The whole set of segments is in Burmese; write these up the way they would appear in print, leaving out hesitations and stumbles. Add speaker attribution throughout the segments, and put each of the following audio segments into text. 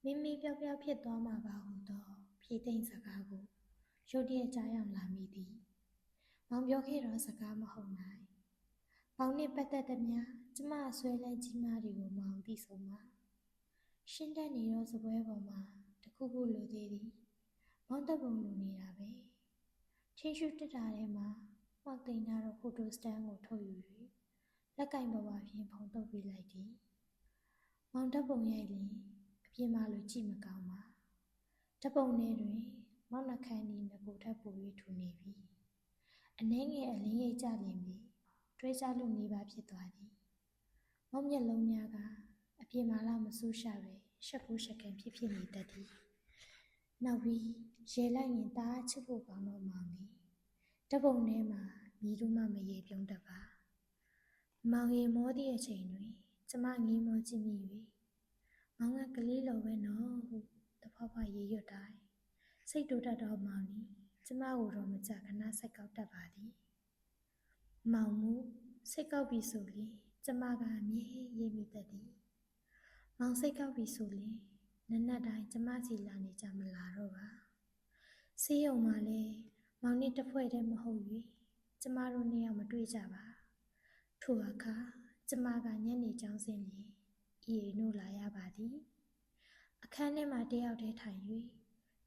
Speaker 1: မိမိပျောက်ပျောက်ဖြစ်သွားမှာပါဟုသောဖြေသိမ့်စကားကိုရုတ်တရက်ကြားရောက်လာမိသည်မောင်ပြောခဲ့သောစကားမဟုတ်နိုင်မောင်နှင့်ပတ်သက်သမျှကျမဆွဲလဲကြီးမားတွေကိုမောင်သိဆုံးပါရှင်းတတ်နေသောစပွဲပေါ်မှာတခုခုလိုသေးသည်မောင်တပ်ပုံလိုနေတာပဲချင်းရှုတက်တာထဲမှာမောက်သိမ်းထားသောဖိုတိုစတန်ကိုထုတ်ယူ၍လက်ကင်ပေါ်ပါဖြင့်ဖုံးထုတ်ပေးလိုက်သည်မောင်တပ်ပုံရိုက်လျင်အပြင်မှာလိုကြည့်မကောင်းပါဓပုံထဲတွင်မောက်နှခမ်းသည်ငကိုထပ်ပို၍ထူနေပြီအနှဲငယ်အလင်းရိပ်ကြလျင်ပြီတွဲကြလို့နေပါဖြစ်သွားသည်မောက်မျက်လုံးများကအပြင်မှာလာမဆူးရှာပဲရှက်ဖို့ရှက်ကန်ဖြစ်နေတတ်သည်နောက်ပြီးရေလိုက်ရင်တအားချစ်ဖို့ကောင်းတော့မောင်သည်ဓပုံထဲမှာမြည်တို့မှမရေပြုံးတတ်ပါမောင်ရေမောသည့်အချိန်တွင်ကျမငေးမောကြည့်မိ၍မောင်ကကလေးလိုပဲနော်ဟုတဖွာဖွာရေရွတ်တိုင်းစိတ်တိုးတတ်သောမောင်သည်ကျမကိုတော့မကြခဏစိတ်ကောက်တတ်ပါသည်မောင်မူစိတ်ကောက်ပြီဆိုလျှင်ကျမကအမြဲရေးမိတတ်သည်မောင်စိတ်ကောက်ပြီဆိုလျှင်နက်နက်တိုင်းကျမစီလာနေကြမလာတော့ပါဆေးရုံမှာလဲမောင်နှင့်တစ်ဖွဲ့တည်းမဟုတ်၍ကျမတို့နှစ်ယောက်မတွေ့ကြပါထိုအခါကျမကညနေကျောင်းဆင်းလျင်ဤအိမ်တို့လာရပါသည်အခန်းထဲမှာတယောက်တည်းထိုင်၍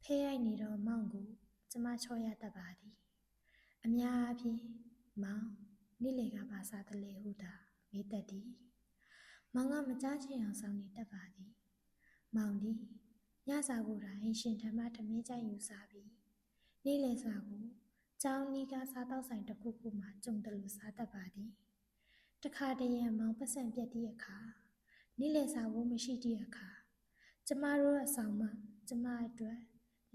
Speaker 1: ဖဲရိုက်နေတော့မောင်ကိုကျမချော့ရတတ်ပါသည်အများအားဖြင့်မောင်နေ့လေကပါစားသလဲဟုသာမေးတတ်သည်မောင်ကမကြားချင်အောင်ဆောင်နေတတ်ပါသည်မောင်သည်ညစာကိုသာအိမ်ရှင်ထံမှထမင်းကြိုက်ယူစားပြီးနေ့လယ်စာကိုကျောင်းနီးကစားတော့ဆိုင်တစ်ခုခုမှကြုံတယ်လို့စားတတ်ပါသည်တခါတရံမောင်ပတ်စံပြတ်သည့်အခါနေ့လယ်စာဝိုးမရှိသည့်အခါကျမတို့အဆောင်မှကျမအတွက်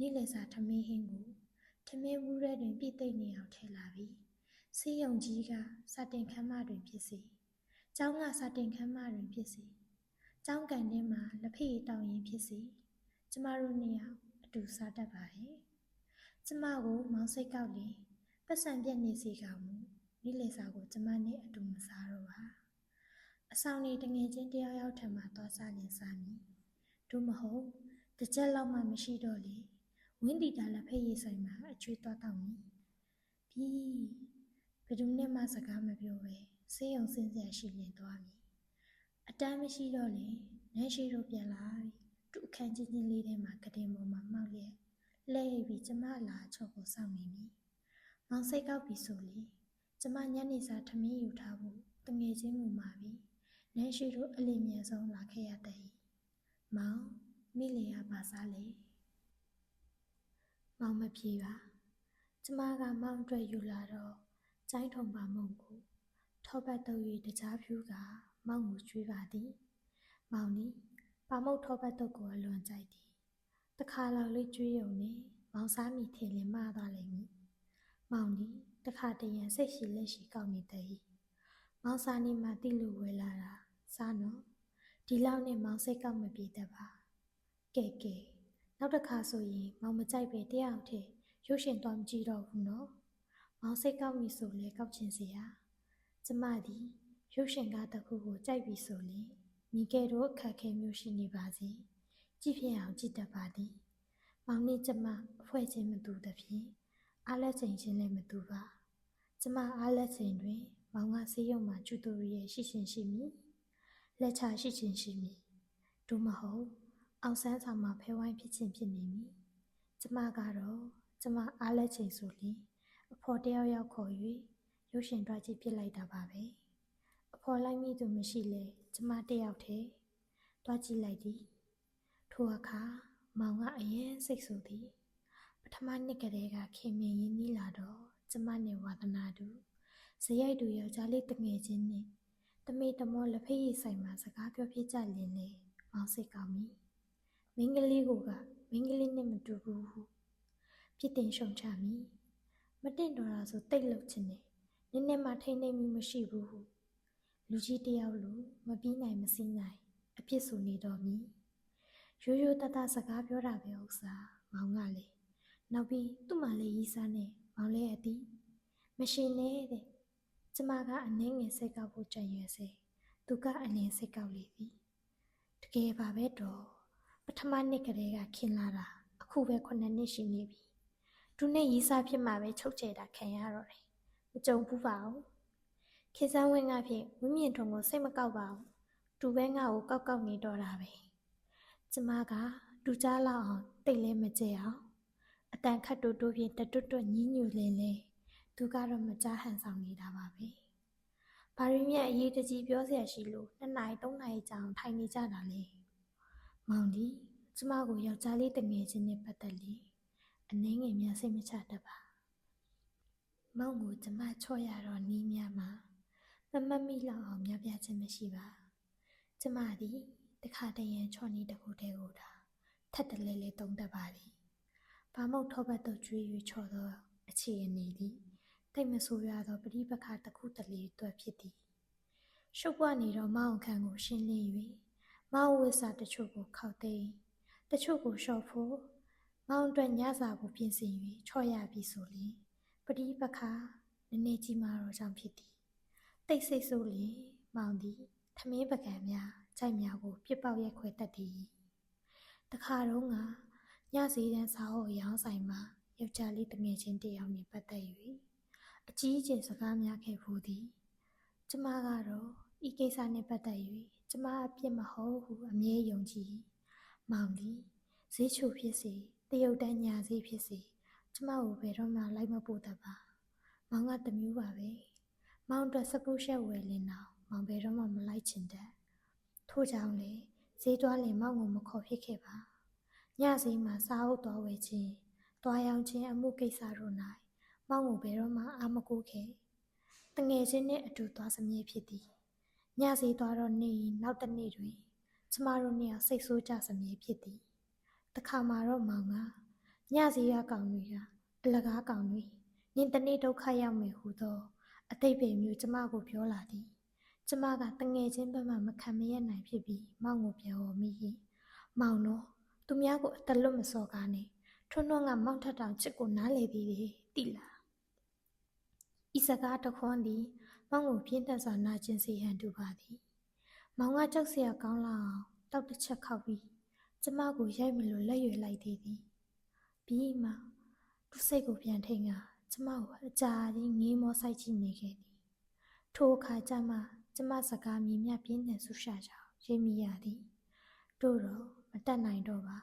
Speaker 1: နေ့လယ်စာထမင်းဟင်းကိုထမင်းဘူးထဲတွင်ပြည့်သိမ့်နေအောင်ထည့်လာပြီးဆေးရုံကြီးကစာတင်ခန်းမတွင်ဖြစ်စေကျောင်းကစာတင်ခန်းမတွင်ဖြစ်စေကျောင်းကန်ထဲမှာလက်ဖက်ရည်တောင်းရင်ဖြစ်စေကျမတို့နှစ်ယောက်အတူစားတတ်ပါရဲ့ကျမကိုမောင်စိတ်ကောက်လျင်ပတ်စံပြတ်နေစေကောင်မူနေ့လယ်စာကိုကျမနဲ့အတူမစားတော့ပါအဆောင်နေတငယ်ချင်းတယောက်ယောက်ထံမှသွားစားလင်စားမည်တို့မဟုတ်တစ်ချက်လောက်မှမရှိတော့လေဝင်းတီတာလက်ဖက်ရည်ဆိုင်မှာအကျွေးသွားတောက်မည်ပြီးဘယ်သူနဲ့မှစကားမပြောပဲဆေးရုံဆင်းစရာရှိလင်သွားမည်အတန်းမရှိတော့လေနန်းရှိတို့ပြန်လာပြီသူ့အခန်းချင်းချင်းလေးထဲမှာကတင်ပေါ်မှာမှောက်လျက်လဲပြီးကျမလာချော့ကိုစောင့်နေမည်မောင်စိတ်ကောက်ပြီဆိုလေကျမညနေစာထမင်းယူထားဖို့တငယ်ချင်းမူမှာပြီနန်းရှိတို့အလင်းမြန်ဆုံးလာခဲ့ရတဲ့မောင်နေ့လေရပါစားလေမောင်မပြေပါကျမကမောင်အတွက်ယူလာတော့ကျိုင်းထုံပါမုံကိုထောပတ်တုပ်၍တကြားဖြူကမောင်ကိုကျွေးပါသည်မောင်သည်ပါမုတ်ထောပတ်တုပ်ကိုအလွန်ကြိုက်သည်တခါလောက်လေးကျွေးရုံနဲ့မောင်စားမိထင်လင်မသွားလိမ့်မည်မောင်သည်တခါတရံစိတ်ရှိလက်ရှိကောက်နေသည်မောင်စားနေမှတိလို့ဝဲလာတာစားနော်ဒီလောက်နဲ့မောင်စိတ်ကောက်မပြေတတ်ပါကဲနောက်တစ်ခါဆိုရင်မောင်မကြိုက်ပဲတယောက်တည်းရုပ်ရှင်သွားမကြည့်တော့ဘူးနော်မောင်စိတ်ကောက်ပြီဆိုလဲကောက်ချင်စရာကျမသည်ရုပ်ရှင်ကားတစ်ခုကိုကြိုက်ပြီဆိုရင်မိကဲတို့အခက်ခဲမျိုးရှိနေပါစေကြည့်ဖြစ်အောင်ကြည့်တတ်ပါသည်မောင်နဲ့ကျမအဖွဲချင်းမတူသဖြင့်အားလက်ချိန်ချင်းလည်းမတူပါကျမအားလက်ချိန်တွင်မောင်ကဆေးရုံမှာကျူတိုရီရဲ့ရှိမည်လက်ချရှိမည်တို့မဟုတ်အောင်ဆန်းဆောင်မှာဖဲဝိုင်းဖြစ်နေမည်ကျမကတော့ကျမအားလက်ချိန်ဆိုလျှင်အဖော်တယောက်ယောက်ခေါ်၍ရုပ်ရှင်တွားကြည့်ပြစ်လိုက်တာပါပဲအဖော်လိုက်မိသူမရှိလေကျမတယောက်တည်းတွားကြည့်လိုက်သည်ထိုအခါမောင်ကအရင်စိတ်ဆိုသည်ပထမနှစ်ကလေးကခင်မင်ရင်းနှီးလာတော့ကျမနဲ့ဝါသနာတူဇရိုက်တူယောက်ျားလေးတငယ်ချင်းနဲ့တမေတမောလက်ဖက်ရည်ဆိုင်မှာစကားပြောဖြစ်ကြလင်လေမောင်စိတ်ကောင်းပြီမင်းကလေးကမင်းကလေးနဲ့မတူဘူးဟုပြစ်တင်ရှုံချမိမတင်တော်တာဆိုတိတ်လုတ်ချင်တယ်နည်းနည်းမှထိနေမိမရှိဘူးဟုလူကြီးတယောက်လိုမပြီးနိုင်မစည်းနိုင်အပြစ်ဆိုနေတော်မူရိုးရိုးတတစကားပြောတာပဲဥစ္စာမောင်ကလေနောက်ပြီးသူ့မှာလေရီးစားနဲ့မောင်လေးအသည်မရှင်နဲ့တဲ့ကျမကအနှဲငယ်စိတ်ကောက်ဖို့ကြံရွယ်စေသူကအလင်းစိတ်ကောက်လေပြီတကယ်ပါပဲတော့ ထမနှစ်ကလေးကခင်လာတာအခုပဲ9နှစ်ရှိနေပြီသူနဲ့ရီးစားဖြစ်မှပဲချုပ်ချယ်တာခံရတော့တယ်မကြုံဘူးပါဘူးခေစမ်းဝင်းကဖြင့်ဝင်းမြင့်ထုံကိုစိတ်မကောက်ပါဘူးသူပဲငါ့ကိုကောက်နေတော့တာပဲကျမကလူကြားလောက်အောင်တိတ်လဲမကြဲအောင်အတန်ခတ်တိုးဖြင့်တတွတ်တွတ်ညင်းညူလင်းလဲသူကတော့မကြားဟန်ဆောင်နေတာပါပဲဘာရင်းမြတ်အရေးတကြီးပြောเสียရှိလို့2နာရီ3နာရီကြာအောင်ထိုင်နေကြတာလေမောင်ဒီကျမကိုယောက်ျားလေးတငယ်ချင်းနဲ့ပတ်သက်လေအနှင်းငယ်များစိတ်မချတတ်ပါမောင်ကိုကျမချော့ရတော့နီးများမှာမမတ်မိလောက်အောင်များပြခြင်းမရှိပါကျမသည်တခါတရံချော့နေတခုတည်းကိုသာထက်တလဲလဲတုံးတတ်ပါသည်ဘာမုတ်ထောပတ်တော့ကျွေး၍ချော့သောအခြေအနေသည်တိတ်မဆိုးရသောပရိပခါတစ်ခုတလေအတွက်ဖြစ်သည်ရှုပ်ပွားနေတော့မောင်ခန့်ကိုရှင်းလင်း၍မောင်ဝိစာတချို့ကိုခောက်သိမ်းတချို့ကိုလျှော့ဖို့မောင်အတွက်ညစာကိုပြင်ဆင်၍ချော့ရပြီဆိုလျှင်ပရိပခါနည်းနည်းကြီးမာတော့ကြောင့်ဖြစ်သည်တိတ်ဆိတ်ဆိုးလျှင်မောင်သည်ထမင်းပကံများကြိုက်များကိုပြစ်ပေါက်ရက်ခွဲတတ်သည်တခါတော့ကညစီတန်းစာအုပ်ရောင်းဆိုင်မှာယောက်ျားလေးတငယ်ချင်းတယောက်နှင့်ပတ်သက်၍အကြီးအကျယ်စကားများခဲ့ဘူးသည်ကျမကတော့ဤကိစ္စနှင့်ပတ်သက်၍ကျမအပြစ်မဟုတ်ဟုအမြဲယုံကြည်မောင်သည်ဈေးချိုဖြစ်စေတရုတ်တန်းညာစေးဖြစ်စေကျမကိုဘယ်တော့မှလိုက်မပို့တတ်ပါမောင်ကတမျိုးပါပဲမောင်အတွက်စပုတ်ရှက်ဝယ်လင်းတော့မောင်ဘယ်တော့မှမလိုက်ချင်တတ်ထို့ကြောင့်လေဈေးသွားလင်မောင်ကိုမခေါ်ဖြစ်ခဲ့ပါညဈေးမှာစားအုပ်သွားဝယ်ခြင်းသွားရောင်းခြင်းအမှုကိစ္စတို့၌မောင်ကိုဘယ်တော့မှအာမကိုခဲ့တငယ်ချင်းနဲ့အတူသွားစမြဲဖြစ်သည်ညစီသွားတော့နေနောက်တစ်နေ့တွင်ကျမတို့နှစ်ယောက်စိတ်ဆိုးကြစမြဲဖြစ်သည်တခါမှတော့မောင်ကညစီရကောင်တွေကအလကားကောင်တွေနင်တနေ့ဒုက္ခရောက်မယ်ဟူသောအတိတ်ပဲမျိုးကျမကိုပြောလာသည်ကျမကတငယ်ချင်းဘက်မှမခံမရနိုင်ဖြစ်ပြီးမောင်ကိုပြောမိ၏မောင်တော့သူများကိုအတလွတ်မစော်ကားနဲ့ထွန်းထွန်းကမောင်ထက်တောင်ချစ်ကိုနားလေသည်တိလားဤစကားတခွန်းသည်မောင်ကိုပြင်းထန်စွာနာကျင်စေဟန်တူပါသည်မောင်ကကြောက်စရာကောင်းလာအောင်တောက်တစ်ချက်ခောက်ပြီးကျမကိုရိုက်မလို့လက်ရွယ်လိုက်သေးသည်ပြီးမှသူစိတ်ကိုပြန်ထိန်ကကျမကိုအကြာကြီးငေးမောဆိုင်ကြည့်နေခဲ့သည်ထိုအခါကျမှကျမစကားမြည်မြပြင်းထန်ဆူရှာကြောင်းရိပ်မိရသည်တို့တော့မတတ်နိုင်တော့ပါ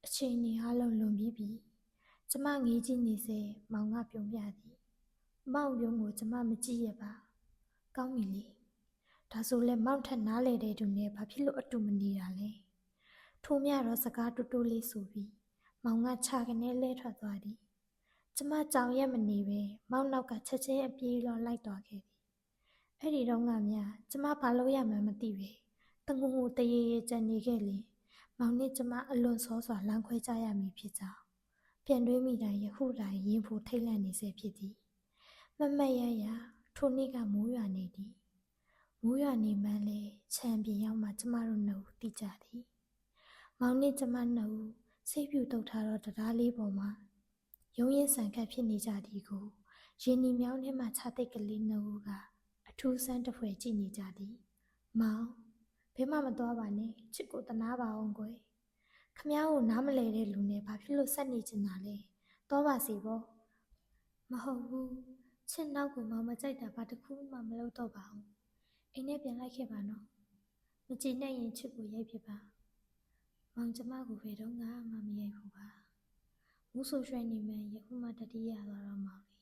Speaker 1: အချိန်ကြီးအားလုံးလွန်ပြီးပြီကျမငေးကြည့်နေစေမောင်ကပြုံးပြသည်မောင်ပြုံးကိုကျမမကြည့်ရပါကောင်းပြီလေဒါဆိုလဲမောင်ထက်နားလေတဲ့သူနဲ့ဘာဖြစ်လို့အတူမနေတာလဲထို့မြတော့စကားတူတူလေးဆိုပြီးမောင်ကခြာကနေလဲထွက်သွားသည်ကျမကြောင်ရက်မနေပဲမောင်နောက်ကချက်ချင်းအပြေးလောလိုက်သွားခဲ့သည်အဲ့ဒီတော့ကများကျမဘာလို့ရမှန်းမသိပဲတငုံငုံတရေရေကြံနေခဲ့လေမောင်နဲ့ကျမအလွန်စောစွာလမ်းခွဲကြရမည်ဖြစ်ကြောင်းပြန်တွေးမိတိုင်းယခုတိုင်းရင်ဖို့ထိတ်လန့်နေစေဖြစ်သည်မမတ်ရရထိုနေ့ကမိုးရွာနေသည်မိုးရွာနေမှန်းလေခြံပြင်ရောက်မှကျမတို့နှုတ်တိကြသည်မောင်နဲ့ကျမနှုတ်စိတ်ပြူတုတ်ထားတော့တရားလေးပေါ်မှာရုံးရင်ဆန်ခတ်ဖြစ်နေကြသည်ကိုရင်းနှီးမြောင်းထဲမှခြားသိက်ကလေးနှုတ်ကအထူးဆန်းတစ်ဖွဲကြည့်နေကြသည်မောင်ဘယ်မှမသွားပါနဲ့ချစ်ကိုတနာပါအောင်ကွယ်ခမ ्या ကိုနားမလဲတဲ့လူနဲ့ဘာဖြစ်လို့ဆက်နေချင်တာလဲတော့ပါစီပေါ့မဟုတ်ဘူးချစ်နောက်ကိုမောင်မကြိုက်တာဘာတစ်ခုမှမလုပ်တော့ပါဘူးအိမ်ထဲပြန်လိုက်ခဲ့ပါနော်မကြည့်နဲ့ရင်ချစ်ကိုရိုက်ဖြစ်ပါမောင်ကျမကိုဘယ်တော့မှမရိုက်ဘူးပါမူးဆိုရွှဲနေမှယခုမှတတိယသွားတော့မောင်လေး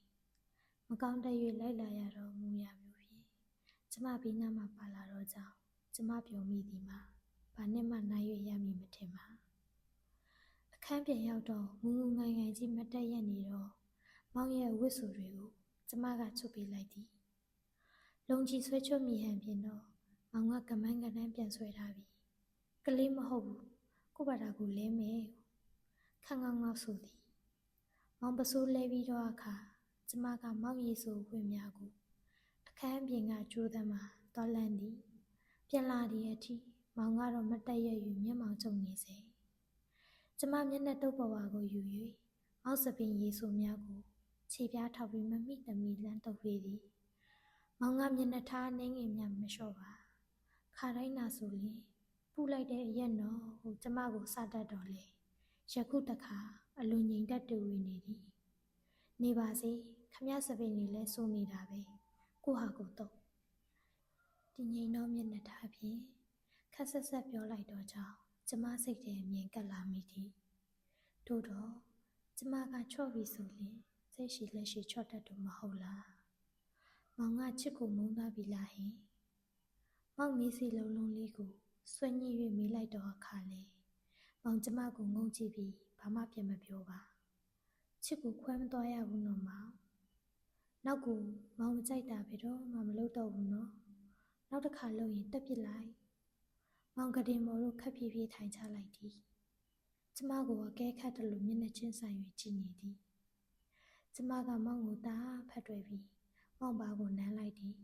Speaker 1: မကောင်းတဲ့၍လိုက်လာရတော့မူရမျိုးဖြင့်ကျမဘေးနားမှာပါလာတော့ကြောင်းကျမပြုံမိသည်မှာဘာနဲ့မှနိုင်၍ရမည်မထင်ပါအခန်းပြန်ရောက်တော့ငူငူငိုင်ငိုင်ကြီးမတက်ရက်နေတော့မောင်ရဲ့ဝတ်စုံတွေကိုကျမကချုပ်ပေးလိုက်သည်လုံကြီးဆွဲချွတ်မိဟန်ဖြင့်တော့မောင်ကကမန်းကတန်းပြန်ဆွဲထားပြီကလေးမဟုတ်ဘူးကိုဘာသာကိုလဲမယ်ခန်းကောင်းကောက်ဆိုသည်မောင်ပစိုးလဲပြီးတော့အခါကျမကမောင်ရည်ဆိုဝင်များကိုအခန်းပြင်ကကျိုးသမှာတော်လန့်သည်ပြန်လာသည့်အထိမောင်ကတော့မတက်ရက်၍မျက်မှောင်ကျုံနေစေကျမမျက်နှာတုပ်ပေါ်ဝါကိုယူ၍အောက်စပင်ရည်ဆိုများကိုခြေပြားထောက်ပြီးမမိတမီလန်းတုပ်ပေးသည်မောင်ကမျက်နှာထားနှင်းငယ်များမလျှော့ပါခါတိုင်းနာဆိုရင်ပူ ပူလိုက်တဲ့အရက်နော်ဟိုကျမကိုစတတ်တော့လေယခုတခါအလွန်ငြိမ်သက်တူဝေနေသည်နေပါစေခမစပင်နေလဲစိုးနေတာပဲကိုဟာကိုတော့ဒီငြိမ်သောမျက်နှာထားဖြင့်ခက်ဆက်ဆက်ပြောလိုက်တော့ကြောင့်ကျမစိတ်ထဲအမြင်ကပ်လာမိသည်တို့တော့ကျမကချော့ပြီဆိုရင်စိတ်ရှိလက်ရှိချော့တတ်သူမဟုတ်လားမောင်ကချစ်ကိုမုန်းသားပြီလားဟင်မောင်မီးစီလုံးလုံးလေးကိုဆွဲညှိ၍မေးလိုက်တော့အခါလေမောင်ကျမကိုငုံကြည့်ပြီးဘာမှပြန်မပြောပါချစ်ကိုခွဲမသွားရဘူးနော်မောင်နောက်ကိုမောင်မကြိုက်တာပဲတော့မှမလုပ်တော့ဘူးနော်နောက်တစ်ခါလုပ်ရင်တက်ပစ်လိုက်မောင်ကတင်မော်တို့ခက်ပြေးပြေးထိုင်ချလိုက်သည်ကျမကိုအကဲခတ်တယ်လို့မျက်နှာချင်းဆိုင်၍ကြည့်နေသည်ကျမကမောင်ကိုတားဖတ်တွေ့ပြီးမောင်ပါကိုနမ်းလိုက်သည်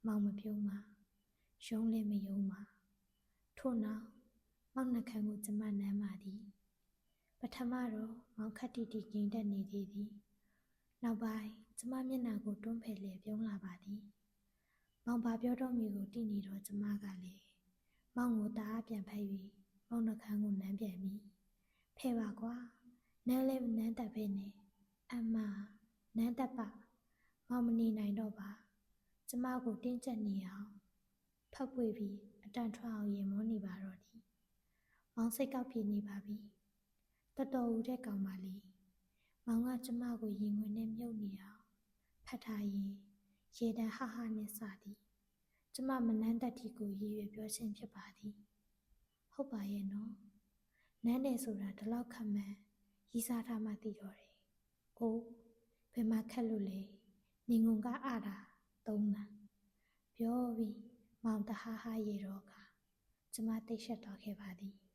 Speaker 1: မောင်မပြုံးပါရုံးလည်းမယုံပါထို့နောက်မောင်နှခမ်းကိုကျမနမ်းပါသည်ပထမတော့မောင်ခက်တီတီငိမ့်တက်နေသေးသည်နောက်ပိုင်းကျမမျက်နှာကိုတွန်းဖယ်လျက်ပြုံးလာပါသည်မောင်ဘာပြောတော့မည်ကိုသိနေတော့ကျမကလည်းမောင်ကိုတားပြန်ဖက်၍မောင်နှခမ်းကိုနမ်းပြန်ပြီဖဲပါကွာနမ်းလည်းမနမ်းတတ်ပဲနဲ့အမနမ်းတတ်ပါမောင်မနေနိုင်တော့ပါကျမကိုတင်းကျပ်နေအောင်ဖက်ပွေပြီးအတန်ထွက်အောင်ရင်မောနေပါတော့သည်မောင်စိတ်ကောက်ပြေနေပါပြီတော်တော်ဦးတဲ့ကောင်ပါလေမောင်ကကျမကိုရင်ဝင်နဲ့မြုပ်နေအောင်ဖတ်ထားရင်ရေတံဟဟနဲ့စသည်ကျမမနမ်းတတ်တီကိုရည်ရွယ်ပြောခြင်းဖြစ်ပါသည်ဟုတ်ပါရဲ့နော်နန်းတယ်ဆိုတာဒီလောက်ခက်မှန်ရီးစားထားမှသိတော့တယ်။အိုးဘယ်မှာခက်လို့လဲ။နေငုံကအားတာသုံးတာပြောပြီးမောင်တဟားဟားရေတော့ကကျမတိတ်ရှက်သွားခဲ့ပါသည်။